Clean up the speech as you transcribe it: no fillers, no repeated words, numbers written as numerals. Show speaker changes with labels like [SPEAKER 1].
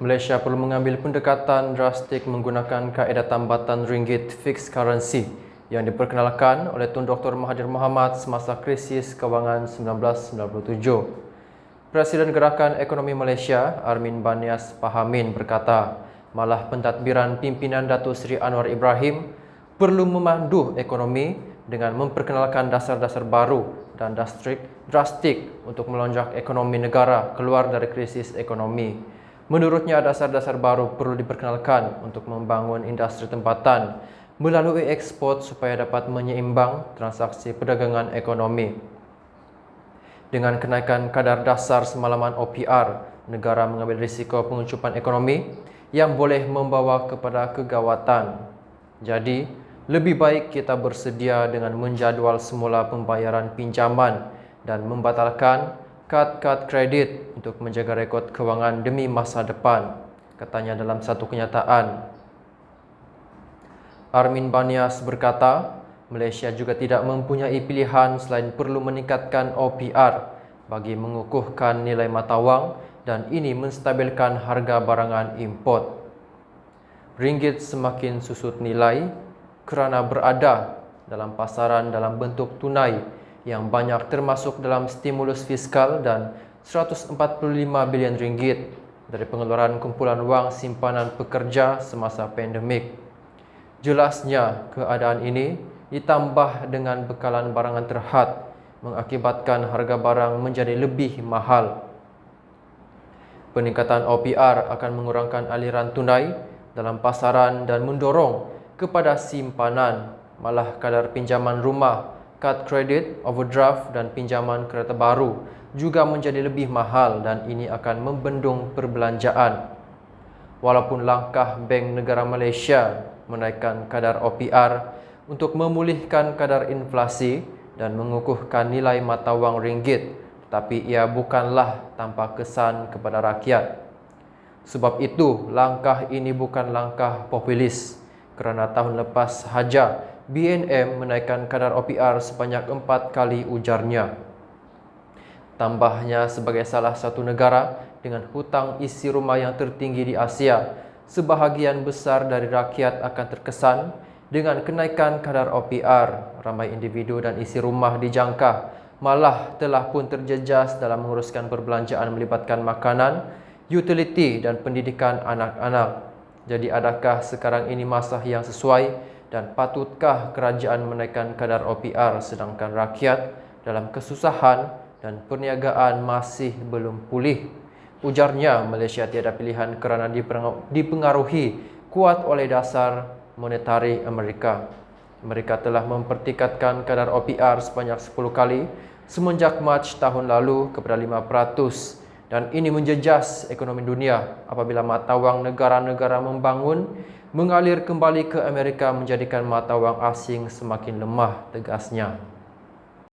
[SPEAKER 1] Malaysia perlu mengambil pendekatan drastik menggunakan kaedah tambatan ringgit fixed currency yang diperkenalkan oleh Tun Dr. Mahathir Mohamad semasa krisis kewangan 1997. Presiden Gerakan Ekonomi Malaysia, Armin Banias Pahamin berkata, malah pentadbiran pimpinan Datuk Seri Anwar Ibrahim perlu memandu ekonomi dengan memperkenalkan dasar-dasar baru dan drastik untuk melonjak ekonomi negara keluar dari krisis ekonomi. Menurutnya, dasar-dasar baru perlu diperkenalkan untuk membangun industri tempatan melalui ekspor supaya dapat menyeimbang transaksi perdagangan ekonomi. Dengan kenaikan kadar dasar semalaman OPR, negara mengambil risiko pengucupan ekonomi yang boleh membawa kepada kegawatan. Jadi, lebih baik kita bersedia dengan menjadual semula pembayaran pinjaman dan membatalkan kad kredit untuk menjaga rekod kewangan demi masa depan, katanya dalam satu kenyataan. Armin Banias berkata, Malaysia juga tidak mempunyai pilihan selain perlu meningkatkan OPR bagi mengukuhkan nilai mata wang dan ini menstabilkan harga barangan import. Ringgit semakin susut nilai kerana berada dalam pasaran dalam bentuk tunai yang banyak termasuk dalam stimulus fiskal dan 145 bilion ringgit dari pengeluaran kumpulan wang simpanan pekerja semasa pandemik. Jelasnya, keadaan ini ditambah dengan bekalan barangan terhad mengakibatkan harga barang menjadi lebih mahal. Peningkatan OPR akan mengurangkan aliran tunai dalam pasaran dan mendorong kepada simpanan, malah kadar pinjaman rumah, kad kredit, overdraft dan pinjaman kereta baru juga menjadi lebih mahal dan ini akan membendung perbelanjaan. Walaupun langkah Bank Negara Malaysia menaikkan kadar OPR untuk memulihkan kadar inflasi dan mengukuhkan nilai mata wang ringgit, tetapi ia bukanlah tanpa kesan kepada rakyat. Sebab itu, langkah ini bukan langkah populis kerana tahun lepas sahaja BNM menaikkan kadar OPR sebanyak 4 kali, ujarnya. Tambahnya, sebagai salah satu negara dengan hutang isi rumah yang tertinggi di Asia, sebahagian besar dari rakyat akan terkesan dengan kenaikan kadar OPR. Ramai individu dan isi rumah dijangka malah telah pun terjejas dalam menguruskan perbelanjaan melibatkan makanan, utiliti dan pendidikan anak-anak. Jadi adakah sekarang ini masa yang sesuai dan patutkah kerajaan menaikkan kadar OPR sedangkan rakyat dalam kesusahan dan perniagaan masih belum pulih? Ujarnya, Malaysia tiada pilihan kerana dipengaruhi kuat oleh dasar monetari Amerika. Mereka telah mempertingkatkan kadar OPR sebanyak 10 kali semenjak Mac tahun lalu kepada 5%. Dan ini menjejas ekonomi dunia apabila mata wang negara-negara membangun mengalir kembali ke Amerika menjadikan mata wang asing semakin lemah, tegasnya.